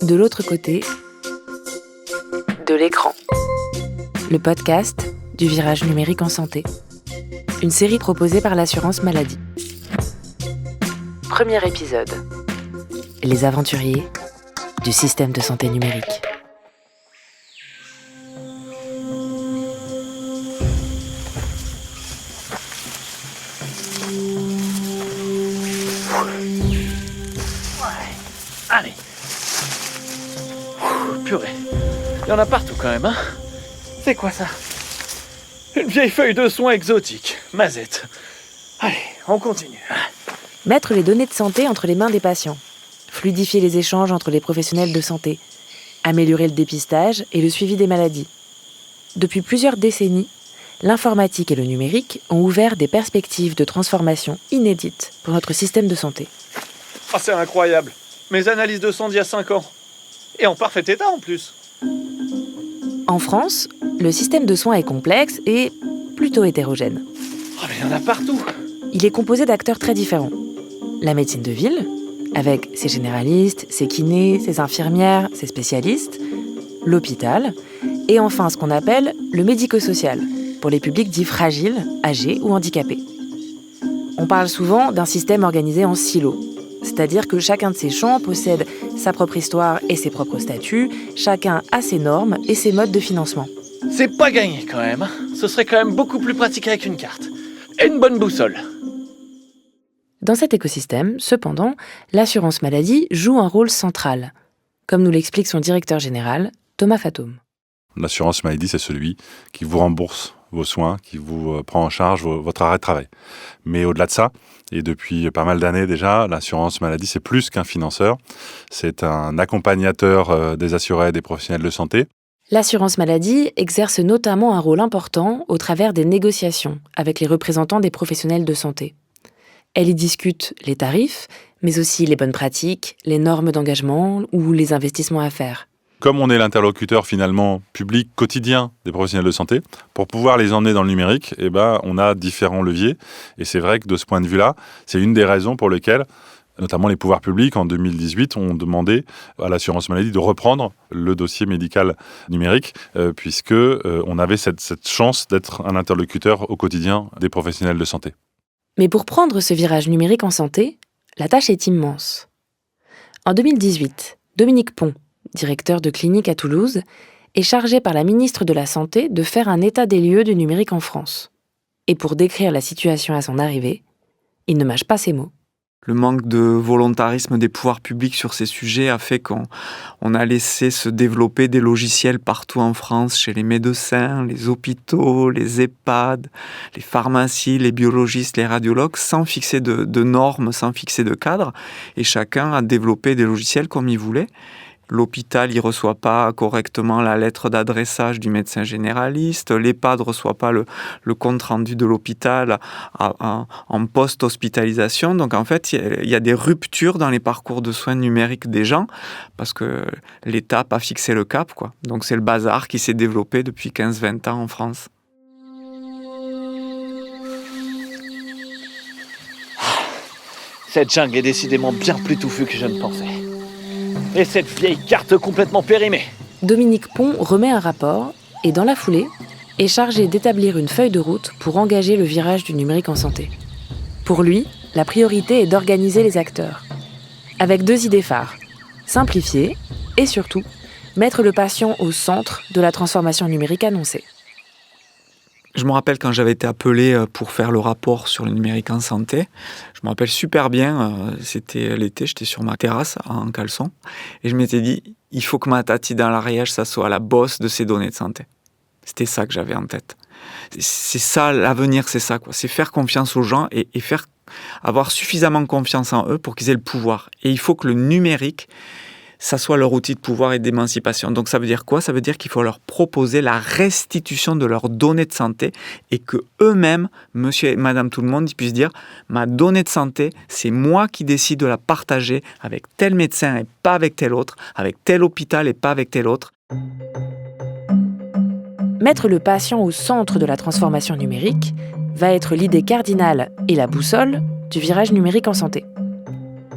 de l'autre côté de l'écran. Le podcast du virage numérique en santé. Une série proposée par l'assurance maladie. Premier épisode. Les aventuriers du système de santé numérique. Allez. Purée. Il y en a partout quand même, hein. C'est quoi ça? Une vieille feuille de soins exotique. Mazette. Allez, on continue. Mettre les données de santé entre les mains des patients. Fluidifier les échanges entre les professionnels de santé. Améliorer le dépistage et le suivi des maladies. Depuis plusieurs décennies, l'informatique et le numérique ont ouvert des perspectives de transformation inédites pour notre système de santé. Oh, c'est incroyable. Mes analyses de sang d'il y a 5 ans. Et en parfait état en plus. En France, le système de soins est complexe et plutôt hétérogène. Oh, mais il y en a partout. Il est composé d'acteurs très différents. La médecine de ville, avec ses généralistes, ses kinés, ses infirmières, ses spécialistes, l'hôpital, et enfin ce qu'on appelle le médico-social, pour les publics dits fragiles, âgés ou handicapés. On parle souvent d'un système organisé en silos, c'est-à-dire que chacun de ces champs possède sa propre histoire et ses propres statuts, chacun a ses normes et ses modes de financement. C'est pas gagné quand même. Ce serait quand même beaucoup plus pratique avec une carte. Et une bonne boussole. Dans cet écosystème, cependant, l'assurance maladie joue un rôle central, comme nous l'explique son directeur général, Thomas Fatoum. L'assurance maladie, c'est celui qui vous rembourse vos soins, qui vous prend en charge votre arrêt de travail. Mais au-delà de ça, et depuis pas mal d'années déjà, l'assurance maladie, c'est plus qu'un financeur. C'est un accompagnateur des assurés et des professionnels de santé. L'assurance maladie exerce notamment un rôle important au travers des négociations avec les représentants des professionnels de santé. Elle y discute les tarifs, mais aussi les bonnes pratiques, les normes d'engagement ou les investissements à faire. Comme on est l'interlocuteur finalement public quotidien des professionnels de santé, pour pouvoir les emmener dans le numérique, on a différents leviers. Et c'est vrai que de ce point de vue-là, c'est une des raisons pour lesquelles, notamment les pouvoirs publics en 2018, ont demandé à l'assurance maladie de reprendre le dossier médical numérique, puisque on avait cette chance d'être un interlocuteur au quotidien des professionnels de santé. Mais pour prendre ce virage numérique en santé, la tâche est immense. En 2018, Dominique Pont, directeur de clinique à Toulouse, est chargé par la ministre de la Santé de faire un état des lieux du numérique en France. Et pour décrire la situation à son arrivée, il ne mâche pas ses mots. Le manque de volontarisme des pouvoirs publics sur ces sujets a fait qu'on a laissé se développer des logiciels partout en France, chez les médecins, les hôpitaux, les EHPAD, les pharmacies, les biologistes, les radiologues, sans fixer de normes, sans fixer de cadre. Et chacun a développé des logiciels comme il voulait. L'hôpital ne reçoit pas correctement la lettre d'adressage du médecin généraliste. L'EHPAD ne reçoit pas le compte-rendu de l'hôpital en post-hospitalisation. Donc en fait, il y a des ruptures dans les parcours de soins numériques des gens parce que l'État n'a pas fixé le cap, quoi. Donc c'est le bazar qui s'est développé depuis 15-20 ans en France. Cette jungle est décidément bien plus touffue que je ne pensais. Et cette vieille carte complètement périmée. Dominique Pont remet un rapport et, dans la foulée, est chargé d'établir une feuille de route pour engager le virage du numérique en santé. Pour lui, la priorité est d'organiser les acteurs. Avec 2 idées phares. Simplifier et surtout, mettre le patient au centre de la transformation numérique annoncée. Je me rappelle quand j'avais été appelé pour faire le rapport sur le numérique en santé. Je me rappelle super bien, c'était l'été, j'étais sur ma terrasse en caleçon. Et je m'étais dit, il faut que ma tati dans l'Ariège, ça soit la bosse de ces données de santé. C'était ça que j'avais en tête. C'est ça, l'avenir, c'est ça, quoi. C'est faire confiance aux gens et avoir suffisamment confiance en eux pour qu'ils aient le pouvoir. Et il faut que le numérique, ça soit leur outil de pouvoir et d'émancipation. Donc ça veut dire quoi? Ça veut dire qu'il faut leur proposer la restitution de leurs données de santé et que eux-mêmes, monsieur et madame tout le monde, ils puissent dire ma donnée de santé, c'est moi qui décide de la partager avec tel médecin et pas avec tel autre, avec tel hôpital et pas avec tel autre. Mettre le patient au centre de la transformation numérique va être l'idée cardinale et la boussole du virage numérique en santé.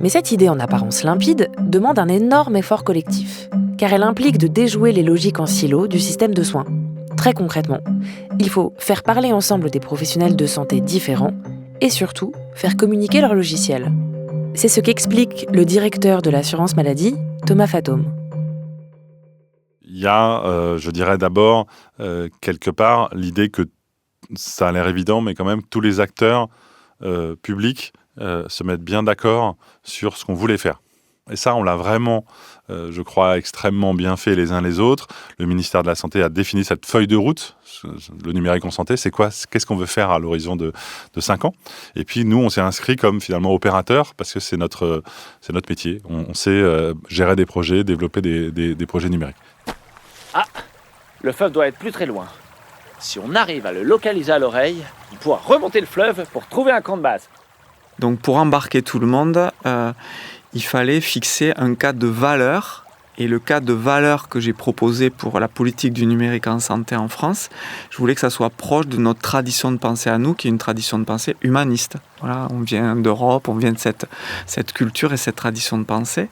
Mais cette idée en apparence limpide demande un énorme effort collectif, car elle implique de déjouer les logiques en silo du système de soins. Très concrètement, il faut faire parler ensemble des professionnels de santé différents et surtout faire communiquer leurs logiciels. C'est ce qu'explique le directeur de l'assurance maladie, Thomas Fatome. Il y a, je dirais d'abord, quelque part, l'idée que ça a l'air évident, mais quand même, tous les acteurs publics se mettent bien d'accord sur ce qu'on voulait faire. Et ça, on l'a vraiment, je crois, extrêmement bien fait les uns les autres. Le ministère de la Santé a défini cette feuille de route. Le numérique en santé, c'est quoi ? Qu'est-ce qu'on veut faire à l'horizon de 5 ans ? Et puis, nous, on s'est inscrit comme, finalement, opérateur, parce que c'est notre métier. On sait gérer des projets, développer des projets numériques. Ah, le fleuve doit être plus très loin. Si on arrive à le localiser à l'oreille, on pourra remonter le fleuve pour trouver un camp de base. Donc pour embarquer tout le monde, il fallait fixer un cadre de valeur. Et le cadre de valeur que j'ai proposé pour la politique du numérique en santé en France, je voulais que ça soit proche de notre tradition de pensée à nous, qui est une tradition de pensée humaniste. Voilà, on vient d'Europe, on vient de cette culture et cette tradition de pensée.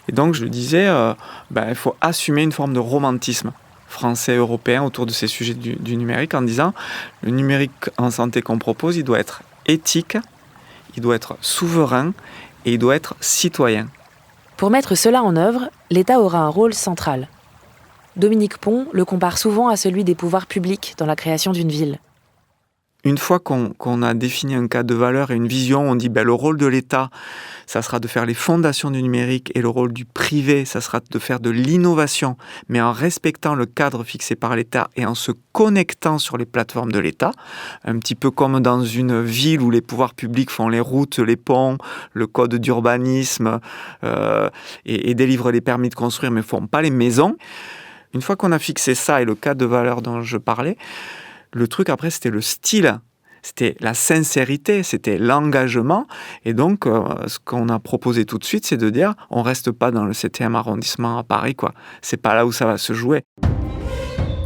Et donc je disais, il faut assumer une forme de romantisme français, européen autour de ces sujets du numérique en disant, le numérique en santé qu'on propose, il doit être éthique, il doit être souverain et il doit être citoyen. Pour mettre cela en œuvre, l'État aura un rôle central. Dominique Pon le compare souvent à celui des pouvoirs publics dans la création d'une ville. Une fois qu'on a défini un cadre de valeur et une vision, on dit le rôle de l'État, ça sera de faire les fondations du numérique et le rôle du privé, ça sera de faire de l'innovation, mais en respectant le cadre fixé par l'État et en se connectant sur les plateformes de l'État, un petit peu comme dans une ville où les pouvoirs publics font les routes, les ponts, le code d'urbanisme et délivrent les permis de construire mais ne font pas les maisons. Une fois qu'on a fixé ça et le cadre de valeur dont je parlais, le truc après, c'était le style, c'était la sincérité, c'était l'engagement. Et donc, ce qu'on a proposé tout de suite, c'est de dire, on ne reste pas dans le 7e arrondissement à Paris, quoi. C'est pas là où ça va se jouer.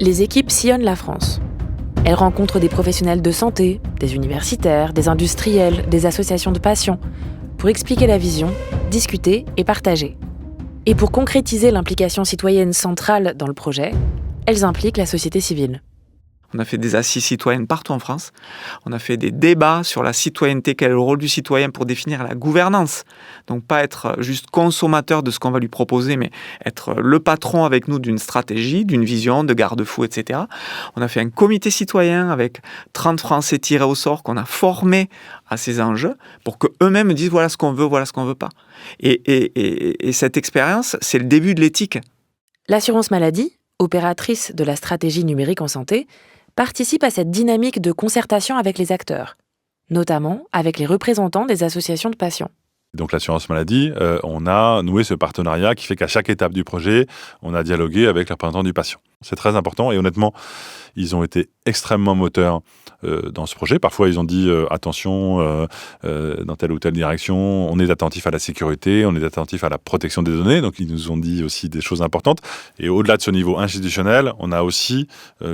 Les équipes sillonnent la France. Elles rencontrent des professionnels de santé, des universitaires, des industriels, des associations de patients, pour expliquer la vision, discuter et partager. Et pour concrétiser l'implication citoyenne centrale dans le projet, elles impliquent la société civile. On a fait des assises citoyennes partout en France. On a fait des débats sur la citoyenneté, quel est le rôle du citoyen pour définir la gouvernance. Donc pas être juste consommateur de ce qu'on va lui proposer, mais être le patron avec nous d'une stratégie, d'une vision, de garde-fous, etc. On a fait un comité citoyen avec 30 Français tirés au sort qu'on a formés à ces enjeux pour qu'eux-mêmes disent voilà ce qu'on veut, voilà ce qu'on ne veut pas. Et cette expérience, c'est le début de l'éthique. L'assurance maladie, opératrice de la stratégie numérique en santé, participe à cette dynamique de concertation avec les acteurs, notamment avec les représentants des associations de patients. Donc l'assurance maladie, on a noué ce partenariat qui fait qu'à chaque étape du projet, on a dialogué avec les représentants du patient. C'est très important et honnêtement, ils ont été extrêmement moteurs dans ce projet. Parfois, ils ont dit attention, dans telle ou telle direction, on est attentif à la sécurité, on est attentif à la protection des données. Donc, ils nous ont dit aussi des choses importantes. Et au-delà de ce niveau institutionnel, on a aussi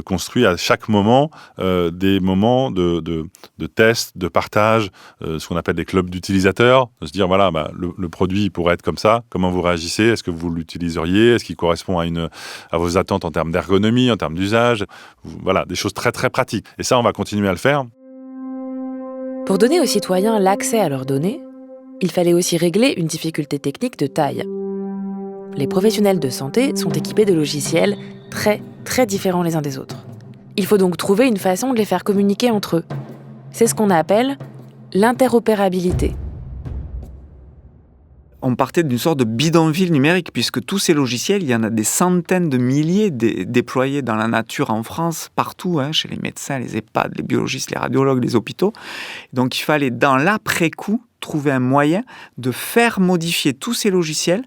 construit à chaque moment des moments de test, de partage, ce qu'on appelle des clubs d'utilisateurs. De se dire, voilà, le produit pourrait être comme ça. Comment vous réagissez ? Est-ce que vous l'utiliseriez ? Est-ce qu'il correspond à vos attentes en termes d'ergonomie, en termes d'usage ? Voilà, des choses très très pratiques. Et ça, on va continuer à le faire. Pour donner aux citoyens l'accès à leurs données, il fallait aussi régler une difficulté technique de taille. Les professionnels de santé sont équipés de logiciels très très différents les uns des autres. Il faut donc trouver une façon de les faire communiquer entre eux. C'est ce qu'on appelle l'interopérabilité. On partait d'une sorte de bidonville numérique, puisque tous ces logiciels, il y en a des centaines de milliers déployés dans la nature en France, partout, chez les médecins, les EHPAD, les biologistes, les radiologues, les hôpitaux. Donc il fallait, dans l'après-coup, trouver un moyen de faire modifier tous ces logiciels,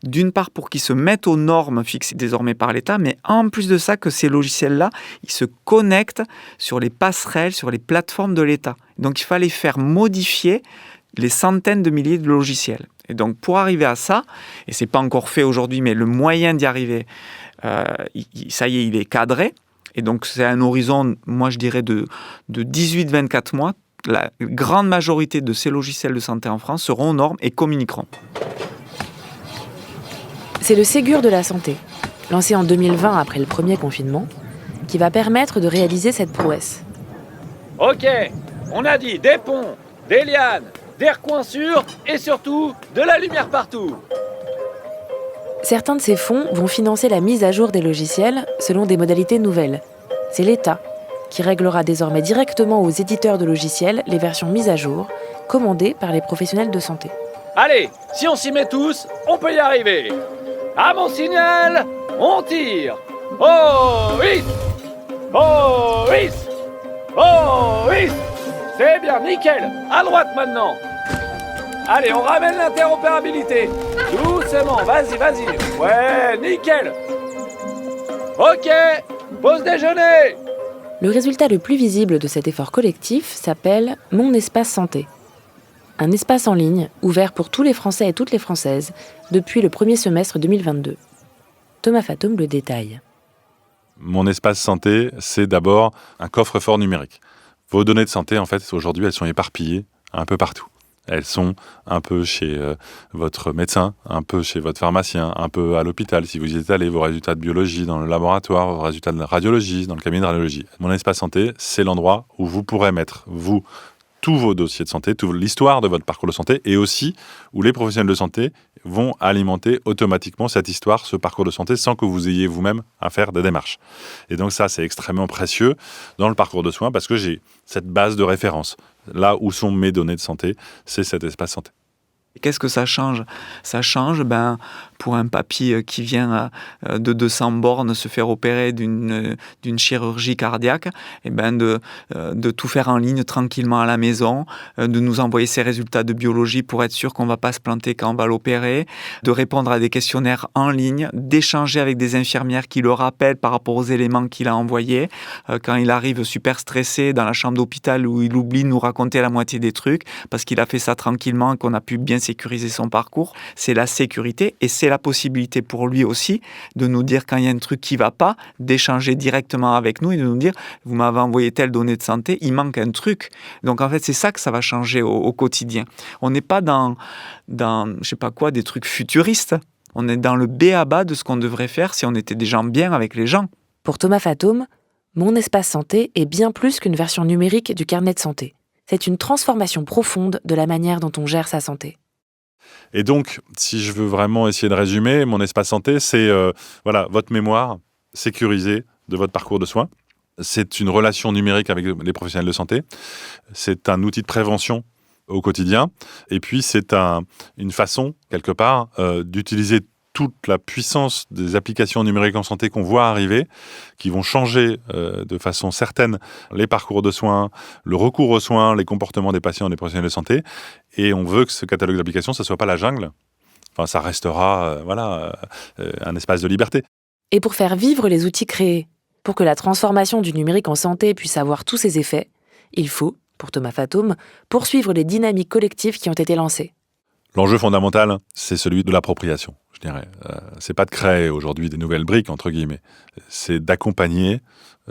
d'une part pour qu'ils se mettent aux normes fixées désormais par l'État, mais en plus de ça, que ces logiciels-là, ils se connectent sur les passerelles, sur les plateformes de l'État. Donc il fallait faire modifier les centaines de milliers de logiciels. Et donc, pour arriver à ça, et ce n'est pas encore fait aujourd'hui, mais le moyen d'y arriver, ça y est, il est cadré. Et donc, c'est un horizon, moi, je dirais, de 18-24 mois. la grande majorité de ces logiciels de santé en France seront aux normes et communiqueront. C'est le Ségur de la santé, lancé en 2020 après le premier confinement, qui va permettre de réaliser cette prouesse. Ok, on a dit des ponts, des lianes, des recoins sûrs et surtout de la lumière partout. Certains de ces fonds vont financer la mise à jour des logiciels selon des modalités nouvelles. C'est l'État qui réglera désormais directement aux éditeurs de logiciels les versions mises à jour, commandées par les professionnels de santé. Allez, si on s'y met tous, on peut y arriver. À mon signal, on tire. Oh oui. Oh oui. Oh oui. C'est bien, nickel. À droite maintenant. Allez, on ramène l'interopérabilité. Doucement, vas-y. Ouais, nickel. Ok, pause déjeuner. Le résultat le plus visible de cet effort collectif s'appelle « Mon espace santé ». Un espace en ligne ouvert pour tous les Français et toutes les Françaises depuis le premier semestre 2022. Thomas Fatoum le détaille. Mon espace santé, c'est d'abord un coffre-fort numérique. Vos données de santé, en fait, aujourd'hui, elles sont éparpillées un peu partout. Elles sont un peu chez votre médecin, un peu chez votre pharmacien, un peu à l'hôpital. Si vous y êtes allé, vos résultats de biologie dans le laboratoire, vos résultats de radiologie dans le cabinet de radiologie. Mon espace santé, c'est l'endroit où vous pourrez mettre, vous, tous vos dossiers de santé, toute l'histoire de votre parcours de santé et aussi où les professionnels de santé vont alimenter automatiquement cette histoire, ce parcours de santé sans que vous ayez vous-même à faire des démarches. Et donc ça, c'est extrêmement précieux dans le parcours de soins parce que j'ai cette base de référence. Là où sont mes données de santé, c'est cet espace santé. Qu'est-ce que ça change ? Ça change, pour un papy qui vient de 200 bornes se faire opérer d'une chirurgie cardiaque, de tout faire en ligne tranquillement à la maison, de nous envoyer ses résultats de biologie pour être sûr qu'on ne va pas se planter quand on va l'opérer, de répondre à des questionnaires en ligne, d'échanger avec des infirmières qui le rappellent par rapport aux éléments qu'il a envoyés. Quand il arrive super stressé dans la chambre d'hôpital où il oublie de nous raconter la moitié des trucs parce qu'il a fait ça tranquillement et qu'on a pu bien sécuriser son parcours, c'est la sécurité et c'est la possibilité pour lui aussi de nous dire quand il y a un truc qui ne va pas, d'échanger directement avec nous et de nous dire « vous m'avez envoyé telle donnée de santé, il manque un truc ». Donc en fait, c'est ça que ça va changer au quotidien. On n'est pas dans je sais pas quoi, des trucs futuristes. On est dans le b.a.-ba de ce qu'on devrait faire si on était des gens bien avec les gens. Pour Thomas Fatoum, Mon espace santé est bien plus qu'une version numérique du carnet de santé. C'est une transformation profonde de la manière dont on gère sa santé. Et donc, si je veux vraiment essayer de résumer, mon espace santé, c'est votre mémoire sécurisée de votre parcours de soins. C'est une relation numérique avec les professionnels de santé. C'est un outil de prévention au quotidien. Et puis, c'est une façon, quelque part, d'utiliser toute la puissance des applications numériques en santé qu'on voit arriver, qui vont changer de façon certaine les parcours de soins, le recours aux soins, les comportements des patients et des professionnels de santé. Et on veut que ce catalogue d'applications, ça ne soit pas la jungle. Enfin, ça restera un espace de liberté. Et pour faire vivre les outils créés, pour que la transformation du numérique en santé puisse avoir tous ses effets, il faut, pour Thomas Fatoum, poursuivre les dynamiques collectives qui ont été lancées. L'enjeu fondamental, c'est celui de l'appropriation, je dirais. C'est pas de créer aujourd'hui des nouvelles briques, entre guillemets. C'est d'accompagner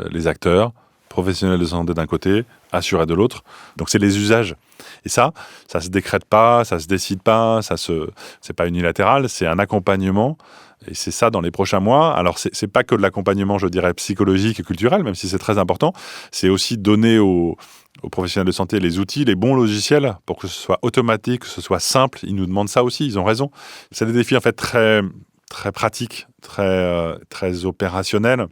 les acteurs, professionnels de santé d'un côté, assurés de l'autre. Donc c'est les usages. Et ça se décrète pas, ça se décide pas, c'est pas unilatéral, c'est un accompagnement. Et c'est ça dans les prochains mois. Alors c'est pas que de l'accompagnement, je dirais, psychologique et culturel, même si c'est très important. C'est aussi donner aux professionnels de santé les outils, les bons logiciels pour que ce soit automatique, que ce soit simple. Ils nous demandent ça aussi, ils ont raison. C'est des défis en fait très, très pratiques, très opérationnels,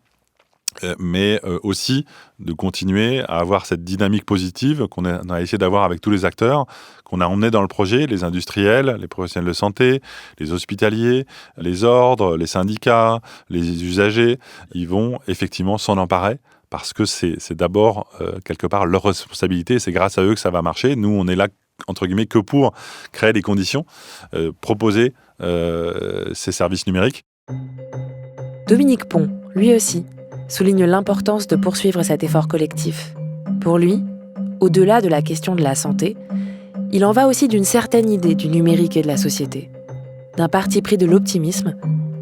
mais aussi de continuer à avoir cette dynamique positive qu'on a essayé d'avoir avec tous les acteurs, qu'on a emmenés dans le projet, les industriels, les professionnels de santé, les hospitaliers, les ordres, les syndicats, les usagers. Ils vont effectivement s'en emparer parce que c'est d'abord, quelque part, leur responsabilité et c'est grâce à eux que ça va marcher. Nous, on est là, entre guillemets, que pour créer les conditions, proposer ces services numériques. Dominique Pont, lui aussi, souligne l'importance de poursuivre cet effort collectif. Pour lui, au-delà de la question de la santé, il en va aussi d'une certaine idée du numérique et de la société, d'un parti pris de l'optimisme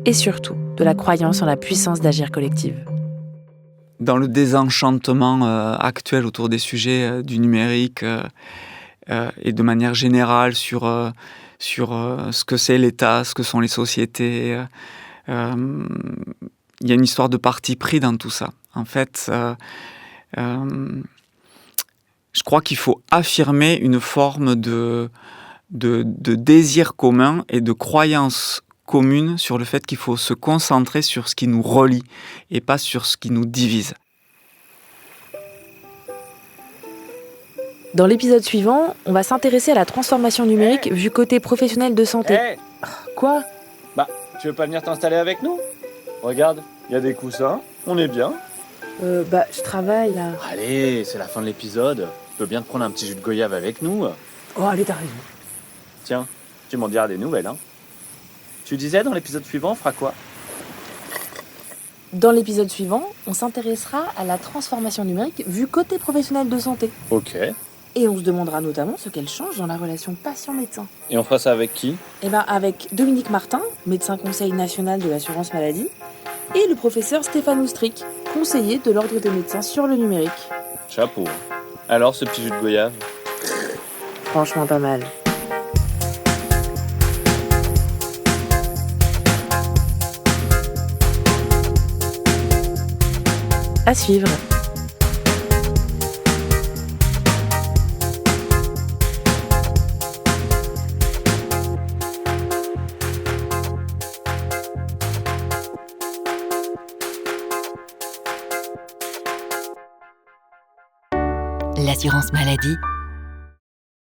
et surtout de la croyance en la puissance d'agir collective. dans le désenchantement actuel autour des sujets du numérique et de manière générale sur ce que c'est l'État, ce que sont les sociétés. Il y a une histoire de parti pris dans tout ça. En fait, je crois qu'il faut affirmer une forme de désir commun et de croyance commune sur le fait qu'il faut se concentrer sur ce qui nous relie et pas sur ce qui nous divise. Dans l'épisode suivant, on va s'intéresser à la transformation numérique vue côté professionnel de santé. Quoi ? Bah, tu veux pas venir t'installer avec nous ? Regarde, il y a des coussins, on est bien. Je travaille là. Allez, c'est la fin de l'épisode. Tu peux bien te prendre un petit jus de goyave avec nous. Oh, allez, t'as raison. Tiens, tu m'en diras des nouvelles, hein. Tu disais, dans l'épisode suivant, on fera quoi ? Dans l'épisode suivant, on s'intéressera à la transformation numérique vue côté professionnel de santé. Ok. Et on se demandera notamment ce qu'elle change dans la relation patient-médecin. Et on fera ça avec qui ? Avec Dominique Martin, médecin conseil national de l'assurance maladie, et le professeur Stéphane Oustric, conseiller de l'Ordre des médecins sur le numérique. Chapeau. Alors, ce petit jus de goyave ? Franchement pas mal. À suivre. L'assurance maladie,